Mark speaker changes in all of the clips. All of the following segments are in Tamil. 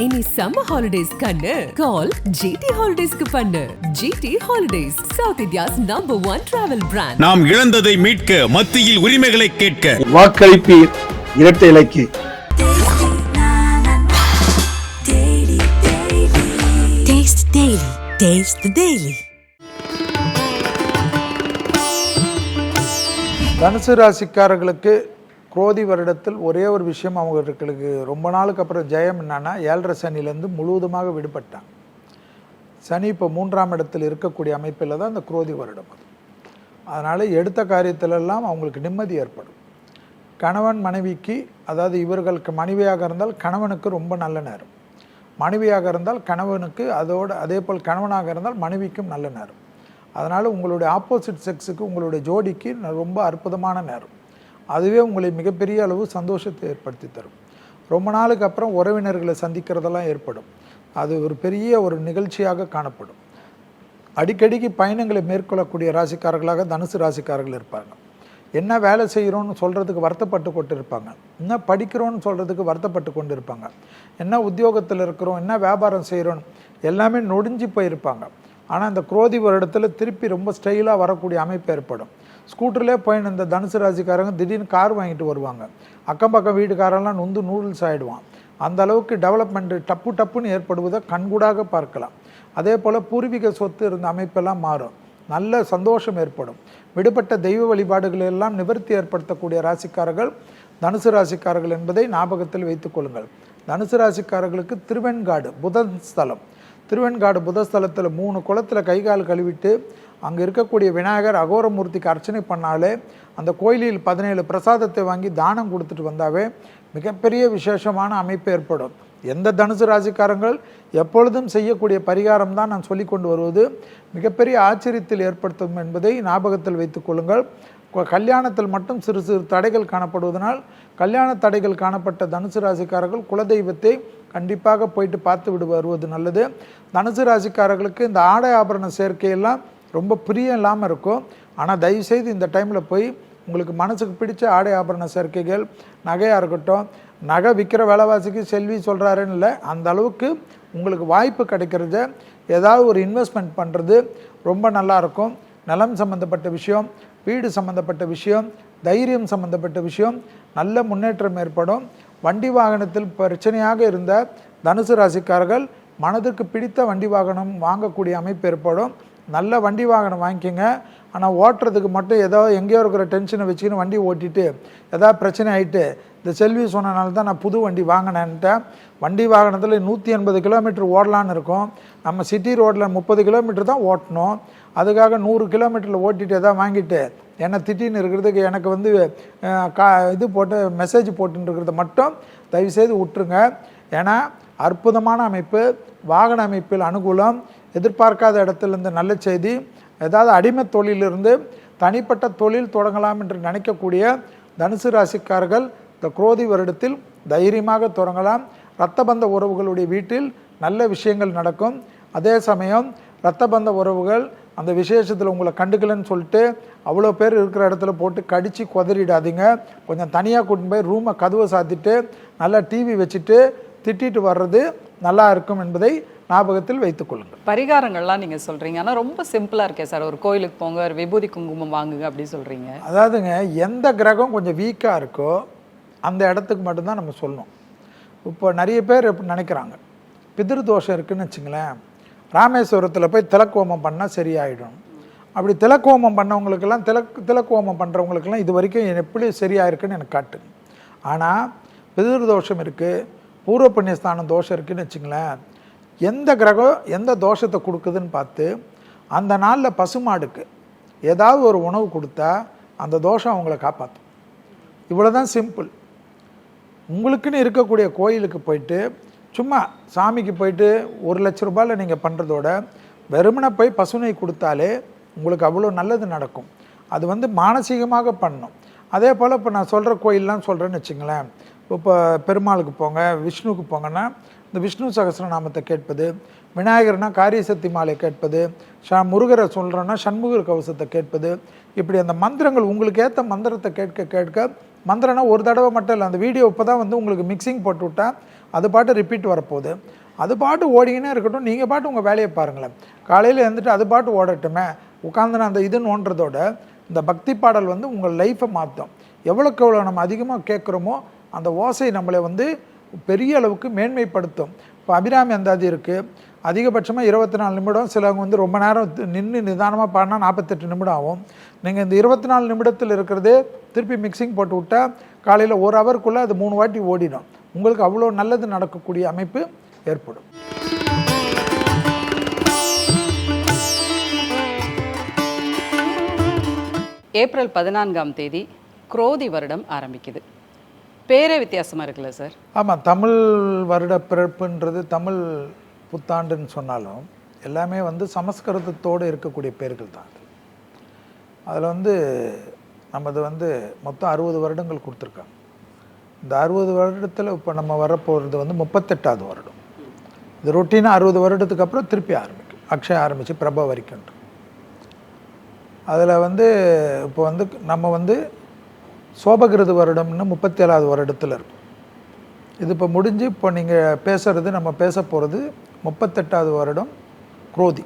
Speaker 1: இனி சம்மர் ஹாலிடேஸ் கண்ணு கால் ஜிடி ஹாலிடேஸ்க்கு பண்ணு. GT Holidays, South India's number 1 travel brand.
Speaker 2: நாம் இழந்ததை மீட்க, மத்தியில் உரிமைகளை கேட்க
Speaker 3: வாக்களிப்பீர் இரட்டை இலக்கு. தனுசு ராசிக்காரர்களுக்கு குரோதி வருடத்தில் ஒரே ஒரு விஷயம் அவங்களுக்கு ரொம்ப நாளுக்கு அப்புறம் ஜெயம் என்னன்னா, 7.5 சனிலேருந்து முழுவதுமாக விடுபட்டாங்க. சனி இப்போ 3ஆம் இடத்தில் இருக்கக்கூடிய அமைப்பில் தான் அந்த குரோதி வருடம் அது. அதனால் எடுத்த காரியத்திலெல்லாம் அவங்களுக்கு நிம்மதி ஏற்படும். கணவன் மனைவிக்கு, அதாவது இவர்களுக்கு மனைவியாக இருந்தால் கணவனுக்கு ரொம்ப நல்ல நேரம், மனைவியாக இருந்தால் கணவனுக்கு, அதே போல் கணவனாக இருந்தால் மனைவிக்கும் நல்ல நேரம். அதனால் உங்களுடைய ஆப்போசிட் செக்ஸுக்கு, உங்களுடைய ஜோடிக்கு ரொம்ப அற்புதமான நேரம். அதுவே உங்களை மிகப்பெரிய அளவு சந்தோஷத்தை ஏற்படுத்தி தரும். ரொம்ப நாளுக்கு அப்புறம் உறவினர்களை சந்திக்கிறதெல்லாம் ஏற்படும். அது ஒரு பெரிய ஒரு நிகழ்ச்சியாக காணப்படும். அடிக்கடிக்கு பயணங்களை மேற்கொள்ளக்கூடிய ராசிக்காரர்களாக தனுசு ராசிக்காரர்கள் இருப்பாங்க. என்ன வேலை செய்கிறோன்னு சொல்கிறதுக்கு வருத்தப்பட்டு கொண்டு இருப்பாங்க, என்ன படிக்கிறோன்னு சொல்கிறதுக்கு வருத்தப்பட்டு கொண்டு இருப்பாங்க, என்ன உத்தியோகத்தில் இருக்கிறோம், என்ன வியாபாரம் செய்கிறோன்னு எல்லாமே நொடிஞ்சு போயிருப்பாங்க. ஆனால் இந்த குரோதி வருடத்தில் திருப்பி ரொம்ப ஸ்டைலாக வரக்கூடிய அமைப்பு ஏற்படும். ஸ்கூட்டர்லேயே போயின்னு இந்த தனுசு ராசிக்காரங்க திடீர்னு கார் வாங்கிட்டு வருவாங்க. அக்கம் பக்கம் வீட்டுக்காரெல்லாம் நொந்து நூடுல்ஸ் ஆகிடுவான். அந்த அளவுக்கு டெவலப்மெண்ட்டு டப்புன்னு ஏற்படுவதை கண்கூடாக பார்க்கலாம். அதே போல் பூர்வீக சொத்து இருந்த அமைப்பெல்லாம் மாறும். நல்ல சந்தோஷம் ஏற்படும். விடுபட்ட தெய்வ வழிபாடுகளை எல்லாம் நிவர்த்தி ஏற்படுத்தக்கூடிய ராசிக்காரர்கள் தனுசு ராசிக்காரர்கள் என்பதை ஞாபகத்தில் வைத்துக் கொள்ளுங்கள். தனுசு ராசிக்காரர்களுக்கு திருவெண்காடு புதன் ஸ்தலம். திருவெண்காடு புதஸ்தலத்தில் 3 குளத்தில் கைகால் கழுவிட்டு அங்கே இருக்கக்கூடிய விநாயகர் அகோரமூர்த்திக்கு அர்ச்சனை பண்ணாலே, அந்த கோயிலில் 17 பிரசாதத்தை வாங்கி தானம் கொடுத்துட்டு வந்தாவே மிகப்பெரிய விசேஷமான அமைப்பு ஏற்படும். எந்த தனுசு ராசிக்காரங்கள் எப்பொழுதும் செய்யக்கூடிய பரிகாரம் தான் நான் சொல்லி கொண்டு வருவது மிகப்பெரிய ஆச்சரியத்தில் ஏற்படுத்தும் என்பதை ஞாபகத்தில் வைத்துக் கொள்ளுங்கள். கல்யாணத்தில் மட்டும் சிறு சிறு தடைகள் காணப்படுவதனால், கல்யாண தடைகள் காணப்பட்ட தனுசு ராசிக்காரர்கள் குலதெய்வத்தை கண்டிப்பாக போயிட்டு பார்த்து வருவது நல்லது. தனுசு ராசிக்காரர்களுக்கு இந்த ஆடை ஆபரண சேர்க்கையெல்லாம் ரொம்ப பிரியம் இல்லாமல் இருக்கும். ஆனால் தயவுசெய்து இந்த டைமில் போய் உங்களுக்கு மனசுக்கு பிடிச்ச ஆடை ஆபரண சேர்க்கைகள், நகையாக இருக்கட்டும், நகை விற்கிற விலைவாசிக்கு செல்வி சொல்கிறாருன்னு இல்லை, அந்த அளவுக்கு உங்களுக்கு வாய்ப்பு கிடைக்கிறத ஏதாவது ஒரு இன்வெஸ்ட்மெண்ட் பண்ணுறது ரொம்ப நல்லாயிருக்கும். நிலம் சம்மந்தப்பட்ட விஷயம், வீடு சம்மந்தப்பட்ட விஷயம், தைரியம் சம்மந்தப்பட்ட விஷயம் நல்ல முன்னேற்றம் ஏற்படும். வண்டி வாகனத்தில் பிரச்சனையாக இருந்த தனுசு ராசிக்காரர்கள் மனதுக்கு பிடித்த வண்டி வாகனம் வாங்கக்கூடிய அமைப்பு ஏற்படும். நல்ல வண்டி வாகனம் வாங்கிக்கோங்க. ஆனால் ஓட்டுறதுக்கு மட்டும் ஏதாவது எங்கேயோ இருக்கிற டென்ஷனை வச்சுக்கின்னு வண்டி ஓட்டிட்டு ஏதாவது பிரச்சனை ஆகிட்டு, இந்த செல்வி சொன்னனால தான் நான் புது வண்டி வாங்கினேன்ட்டேன். வண்டி வாகனத்தில் 180 கிலோமீட்டர் ஓடலான்னு இருக்கும். நம்ம சிட்டி ரோட்டில் 30 கிலோமீட்டர் தான் ஓட்டணும். அதுக்காக 100 கிலோமீட்டரில் ஓட்டிட்டு எதாவது வாங்கிட்டு என்னை திட்டின்னு இருக்கிறதுக்கு எனக்கு வந்து இது போட்டு மெசேஜ் போட்டுன்னு இருக்கிறத மட்டும் தயவுசெய்து விட்டுருங்க. ஏன்னா அற்புதமான அமைப்பு, வாகன அமைப்பில் அனுகூலம், எதிர்பார்க்காத இடத்துலேருந்து நல்ல செய்தி, ஏதாவது அடிமை தொழிலிருந்து தனிப்பட்ட தொழில் தொடங்கலாம் என்று நினைக்கக்கூடிய தனுசு ராசிக்காரர்கள் இந்த குரோதி வருடத்தில் தைரியமாக தொடங்கலாம். இரத்தபந்த உறவுகளுடைய வீட்டில் நல்ல விஷயங்கள் நடக்கும். அதே சமயம் இரத்தபந்த உறவுகள் அந்த விசேஷத்தில் உங்களை கண்டுக்கலன்னு சொல்லிட்டு அவ்வளோ பேர் இருக்கிற இடத்துல போட்டு கடித்து கொதறிடாதீங்க. கொஞ்சம் தனியாக கூட்டின்னு போய் ரூமை கதவை சாத்திட்டு நல்லா டிவி வச்சுட்டு திட்டிட்டு வர்றது நல்லா இருக்கும் என்பதை ஞாபகத்தில் வைத்துக் கொள்ளுங்கள்.
Speaker 4: பரிகாரங்கள்லாம் நீங்கள் சொல்கிறீங்க, ஆனால் ரொம்ப சிம்பிளாக இருக்கே சார். ஒரு கோயிலுக்கு போங்க, ஒரு விபூதி குங்குமம் வாங்குங்க அப்படி சொல்கிறீங்க.
Speaker 3: அதாவதுங்க, எந்த கிரகம் கொஞ்சம் வீக்காக இருக்கோ அந்த இடத்துக்கு மட்டும்தான் நம்ம சொல்லணும். இப்போ நிறைய பேர் எப்படி நினைக்கிறாங்க, பிதிருதோஷம் இருக்குதுன்னு வச்சுங்களேன், ராமேஸ்வரத்தில் போய் திலக்கோமம் பண்ணால் சரியாயிடும். அப்படி திலக்கோமம் பண்ணவங்களுக்கெல்லாம் திலக்கோமம் பண்ணுறவங்களுக்கெல்லாம் இது வரைக்கும் எப்படி சரியாயிருக்குன்னு எனக்கு காட்டுங்க. ஆனால் பிதிருதோஷம் இருக்குது, பூர்வ புண்ணியஸ்தானம் தோஷம் இருக்குதுன்னு வச்சுங்களேன், எந்த கிரகம் எந்த தோஷத்தை கொடுக்குதுன்னு பார்த்து அந்த நாளில் பசுமாடுக்கு ஏதாவது ஒரு உணவு கொடுத்தா அந்த தோஷம் அவங்கள காப்பாற்றும். இவ்வளோ தான் சிம்பிள். உங்களுக்குன்னு இருக்கக்கூடிய கோயிலுக்கு போயிட்டு சும்மா சாமிக்கு போயிட்டு 1 லட்ச ரூபாயில் நீங்கள் பண்ணுறதோட வெறுமனை போய் பசுனை கொடுத்தாலே உங்களுக்கு அவ்வளோ நல்லது நடக்கும். அது வந்து மானசீகமாக பண்ணணும். அதே போல் இப்போ நான் சொல்கிற கோயிலெலாம் சொல்கிறேன்னு வச்சுங்களேன், இப்போ பெருமாளுக்கு போங்க, விஷ்ணுவுக்கு போங்கன்னா இந்த விஷ்ணு சகஸ்ரநாமத்தை கேட்பது, விநாயகர்னா காரியசக்தி மாலை கேட்பது, முருகரை சொல்கிறோன்னா சண்முகர் கவசத்தை கேட்பது, இப்படி அந்த மந்திரங்கள் உங்களுக்கு ஏற்ற மந்திரத்தை கேட்க கேட்க, மந்திரம்னா ஒரு தடவை மட்டும் இல்லை, அந்த வீடியோ இப்போ தான் வந்து உங்களுக்கு மிக்சிங் போட்டு விட்டா அது பாட்டு ரிப்பீட் வரப்போகுது. அது பாட்டு ஓடிக்கினே இருக்கட்டும், நீங்கள் பாட்டு உங்கள் வேலையை பாருங்களேன். காலையில் எழுந்துட்டு அது பாட்டு ஓடட்டுமே, உட்காந்து அந்த இது நோன்றதோட இந்த பக்தி பாடல் வந்து உங்கள் லைஃப்பை மாற்றும். எவ்வளோக்கு எவ்வளோ நம்ம அதிகமாக கேட்குறோமோ அந்த ஓசை நம்மளை வந்து பெரிய அளவுக்கு மேன்மைப்படுத்தும். இப்போ அபிராமி அந்தாதி இருக்குது, அதிகபட்சமாக 24 நிமிடம். சிலவங்க வந்து ரொம்ப நேரம் நின்று நிதானமாக பாடினா 48 நிமிடம் ஆகும். நீங்கள் இந்த 24 நிமிடத்தில் இருக்கிறதே திருப்பி மிக்சிங் போட்டு விட்டால் காலையில் 1 ஹவருக்குள்ளே அது 3 வாட்டி ஓடிடும். உங்களுக்கு அவ்வளோ நல்லது நடக்கக்கூடிய அமைப்பு ஏற்படும்.
Speaker 4: ஏப்ரல் 14ஆம் தேதி குரோதி வருடம் ஆரம்பிக்குது. பேரே வித்தியாசமாக இருக்குல்ல சார்?
Speaker 3: ஆமாம், தமிழ் வருட பிறப்புன்றது தமிழ் புத்தாண்டுன்னு சொன்னாலும் எல்லாமே வந்து சமஸ்கிருதத்தோடு இருக்கக்கூடிய பேர்கள் தான். அதில் வந்து நமது வந்து மொத்தம் 60 வருடங்கள் கொடுத்துருக்காங்க. இந்த 60 வருடத்தில் இப்போ நம்ம வரப்போகிறது வந்து 38வது வருடம். இது ரொட்டீனாக 60 வருடத்துக்கு அப்புறம் திருப்பி ஆரம்பிக்கும். அக்ஷயம் ஆரம்பித்து பிரபா வரைக்கும். அதில் வந்து இப்போ வந்து நம்ம வந்து சோபகிருது வருடம்னு 37வது வருடத்தில் இருக்கும். இது இப்போ முடிஞ்சு இப்போ நீங்கள் பேசுகிறது, நம்ம பேச போகிறது 38வது வருடம் குரோதி.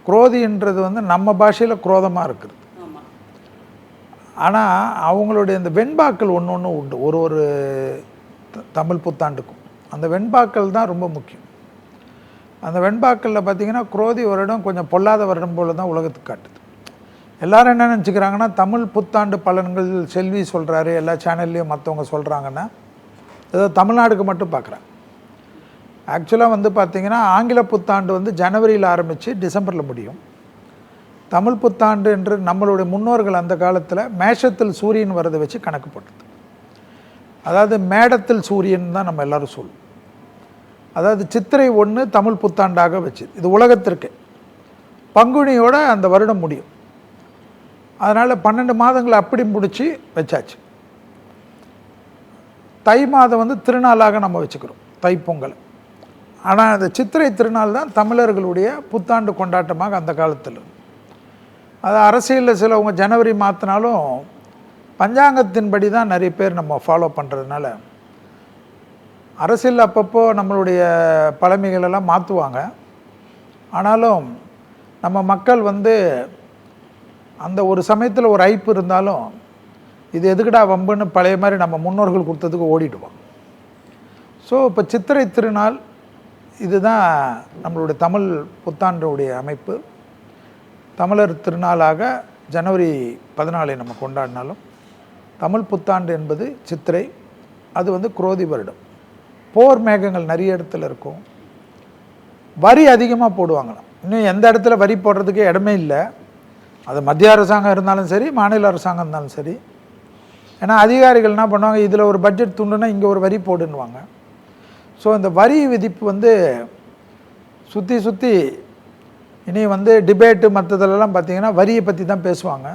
Speaker 3: குரோதின்றது வந்து நம்ம பாஷையில் குரோதமாக இருக்குது. ஆனால் அவங்களுடைய இந்த வெண்பாக்கள் ஒன்று ஒன்று உண்டு ஒரு தமிழ் புத்தாண்டுக்கும். அந்த வெண்பாக்கள் தான் ரொம்ப முக்கியம். அந்த வெண்பாக்களில் பார்த்திங்கன்னா குரோதி வருடம் கொஞ்சம் பொல்லாத வருடம் போல தான் உலகத்துக்கு காட்டுது. எல்லோரும் என்ன நினச்சிக்கிறாங்கன்னா தமிழ் புத்தாண்டு பலன்கள் செல்வி சொல்கிறாரு, எல்லா சேனல்லையும் மற்றவங்க சொல்கிறாங்கன்னா ஏதோ தமிழ்நாடுக்கு மட்டும் பார்க்குறாங்க. ஆக்சுவலாக வந்து பார்த்திங்கன்னா ஆங்கில புத்தாண்டு வந்து ஜனவரியில் ஆரம்பித்து டிசம்பரில் முடியும். தமிழ் புத்தாண்டு என்று நம்மளுடைய முன்னோர்கள் அந்த காலத்தில் மேஷத்தில் சூரியன் வரதை வச்சு கணக்கு போட்டது. அதாவது மேடத்தில் சூரியன் தான் நம்ம எல்லோரும் சொல்லுவோம். அதாவது சித்திரை 1 தமிழ் புத்தாண்டாக வச்சு இது உலகத்திற்கு பங்குனியோட அந்த வருடம் முடியும். அதனால் 12 மாதங்களை அப்படி முடித்து வச்சாச்சு. தை மாதம் வந்து திருநாளாக நம்ம வச்சுக்கிறோம், தைப்பொங்கல். ஆனால் அந்த சித்திரை திருநாள் தான் தமிழர்களுடைய புத்தாண்டு கொண்டாட்டமாக அந்த காலத்தில். அது அரசியலில் சிலவங்க ஜனவரி மாற்றினாலும் பஞ்சாங்கத்தின்படி தான் நிறைய பேர் நம்ம ஃபாலோ பண்ணுறதுனால அரசியல் அப்பப்போ நம்மளுடைய பழமைகளெல்லாம் மாற்றுவாங்க. ஆனாலும் நம்ம மக்கள் வந்து அந்த ஒரு சமயத்தில் ஒரு ஐப்பு இருந்தாலும் இது எதுக்குடா வம்புன்னு பழைய மாதிரி நம்ம முன்னோர்கள் கொடுத்ததுக்கு ஓடிடுவோம். ஸோ இப்போ சித்திரை திருநாள் இதுதான் நம்மளுடைய தமிழ் புத்தாண்டுடைய அமைப்பு. தமிழர் திருநாளாக ஜனவரி 14 நம்ம கொண்டாடினாலும் தமிழ் புத்தாண்டு என்பது சித்திரை. அது வந்து குரோதி வருடம். போர் மேகங்கள் நிறைய இடத்துல இருக்கும். வரி அதிகமாக போடுவாங்களாம். இன்னும் எந்த இடத்துல வரி போடுறதுக்கு இடமே இல்லை. அது மத்திய அரசாங்கம் இருந்தாலும் சரி, மாநில அரசாங்கம் இருந்தாலும் சரி. ஏன்னா அதிகாரிகள் என்ன பண்ணுவாங்க, இதில் ஒரு பட்ஜெட் துண்டுனா இங்கே ஒரு வரி போடுன்னுவாங்க. ஸோ இந்த வரி விதிப்பு வந்து சுற்றி இனி வந்து டிபேட்டு மற்றதுலலாம் பார்த்திங்கன்னா வரியை பற்றி தான் பேசுவாங்க.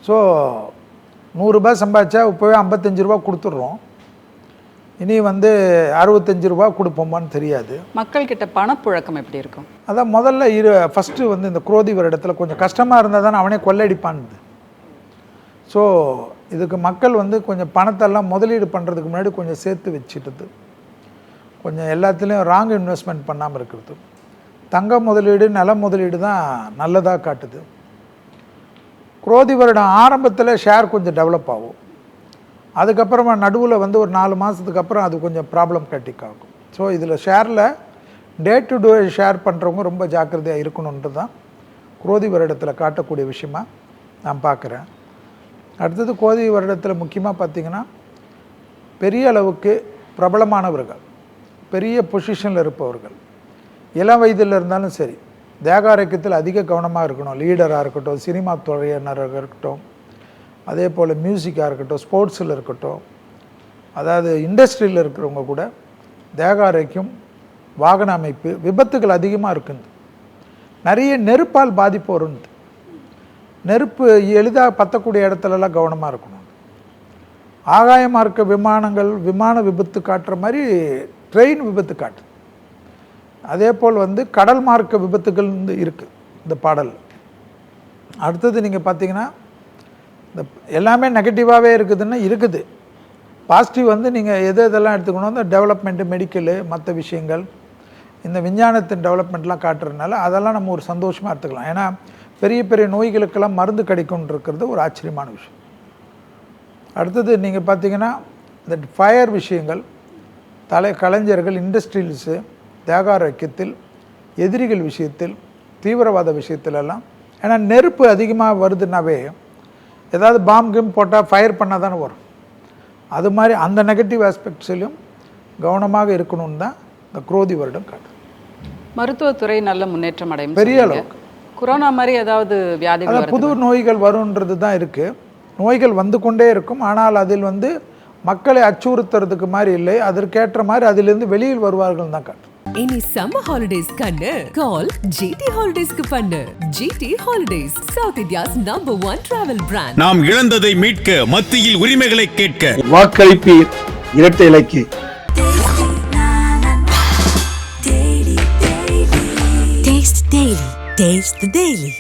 Speaker 3: ஸோ 100 ரூபாய் சம்பாதிச்சா இப்போவே 55 ரூபா கொடுத்துட்றோம். இனி வந்து 65 ரூபா கொடுப்போமான்னு தெரியாது.
Speaker 4: மக்கள்கிட்ட பணப்புழக்கம் எப்படி இருக்கும்?
Speaker 3: அதான் முதல்ல ஃபஸ்ட்டு வந்து இந்த குரோதி வருடத்தில் கொஞ்சம் கஷ்டமாக இருந்தால் தானே அவனே கொள்ளடிப்பான்னு. ஸோ இதுக்கு மக்கள் வந்து கொஞ்சம் பணத்தெல்லாம் முதலீடு பண்ணுறதுக்கு முன்னாடி கொஞ்சம் சேர்த்து வச்சுட்டது, கொஞ்சம் எல்லாத்துலேயும் ராங் இன்வெஸ்ட்மெண்ட் பண்ணாமல் இருக்கிறது. தங்க முதலீடு, நில முதலீடு தான் நல்லதாக காட்டுது. குரோதி வருடம் ஆரம்பத்தில் ஷேர் கொஞ்சம் டெவலப் ஆகும். அதுக்கப்புறமா நடுவில் வந்து ஒரு 4 மாதத்துக்கு அப்புறம் அது கொஞ்சம் ப்ராப்ளம் ஆகும். ஸோ இதில் ஷேரில் டே டு டே ஷேர் பண்ணுறவங்க ரொம்ப ஜாக்கிரதையாக இருக்கணுன்றது தான் குரோதி வருடத்தில் காட்டக்கூடிய விஷயமா நான் பார்க்குறேன். அடுத்தது குரோதி வருடத்தில் முக்கியமாக பார்த்திங்கன்னா பெரிய அளவுக்கு பிரபலமானவர்கள், பெரிய பொசிஷனில் இருப்பவர்கள், இளம் வயதில் இருந்தாலும் சரி, தேக ஆரோக்கியத்தில் அதிக கவனமாக இருக்கணும். லீடராக இருக்கட்டும், சினிமா துறையினராக இருக்கட்டும், அதே போல் மியூசிக்காக இருக்கட்டும், ஸ்போர்ட்ஸில் இருக்கட்டும், அதாவது இண்டஸ்ட்ரியில் இருக்கிறவங்க கூட தேக ஆரோக்கியம், வாகன அமைப்பு, விபத்துகள் அதிகமாக இருக்குது. நிறைய நெருப்பால் பாதிப்பு வருது. நெருப்பு எளிதாக பற்றக்கூடிய இடத்துலலாம் கவனமாக இருக்கணும். ஆகாய மார்க்க விமானங்கள் விமான விபத்து காட்டுற மாதிரி ட்ரெயின் விபத்து காட்டு. அதே போல் வந்து கடல் மார்க்க விபத்துகள் இருக்குது இந்த பாடல். அடுத்தது நீங்கள் பார்த்தீங்கன்னா இந்த எல்லாமே நெகட்டிவாகவே இருக்குதுன்னா இருக்குது. பாசிட்டிவ் வந்து நீங்கள் எதெல்லாம் எடுத்துக்கணும், அந்த டெவலப்மெண்ட்டு, மெடிக்கலு, மற்ற விஷயங்கள், இந்த விஞ்ஞானத்தின் டெவலப்மெண்ட்லாம் காட்டுறதுனால அதெல்லாம் நம்ம ஒரு சந்தோஷமாக எடுத்துக்கலாம். ஏன்னா பெரிய பெரிய நோய்களுக்கெல்லாம் மருந்து கிடைக்கும்ன்றது ஒரு ஆச்சரியமான விஷயம். அடுத்தது நீங்கள் பார்த்தீங்கன்னா இந்த ஃபயர் விஷயங்கள், கலைஞர்கள், இண்டஸ்ட்ரியல்ஸு, தேகாரோக்கியத்தில், எதிரிகள் விஷயத்தில், தீவிரவாத விஷயத்திலெல்லாம், ஏன்னா நெருப்பு அதிகமாக வருதுன்னாவே ஏதாவது பாம் போட்டால் ஃபயர் பண்ணால் தானே வரும். அது மாதிரி அந்த நெகட்டிவ் ஆஸ்பெக்ட்ஸிலும் கவனமாக இருக்கணும்னு தான் இந்த குரோதி வருடம் காட்டுது.
Speaker 4: மருத்துவத்துறை நல்ல முன்னேற்றம் அடையும்
Speaker 3: பெரிய அளவுக்கு.
Speaker 4: கொரோனா மாதிரி ஏதாவது வியாதிகள்,
Speaker 3: புது நோய்கள் வரும்ன்றது தான் இருக்குது. நோய்கள் வந்து கொண்டே இருக்கும். ஆனால் அதில் வந்து மக்களை அச்சுறுத்துறதுக்கு மாதிரி இல்லை, அதற்கேற்ற மாதிரி அதிலிருந்து வெளியில் வருவார்கள் தான் காட்டும்.
Speaker 1: இனி சம்மர் ஹாலிடேஸ் கண்ணு கால் ஜிடி ஹாலிடேஸ்க்கு பண்ணு. GT Holidays, South India's number 1 travel brand.
Speaker 2: நாம் இழந்ததை மீட்க, மத்தியில் உரிமைகளை கேட்க.
Speaker 5: வாக்களிப்பீர் இரட்டை இலக்கு.
Speaker 6: Taste the Daily.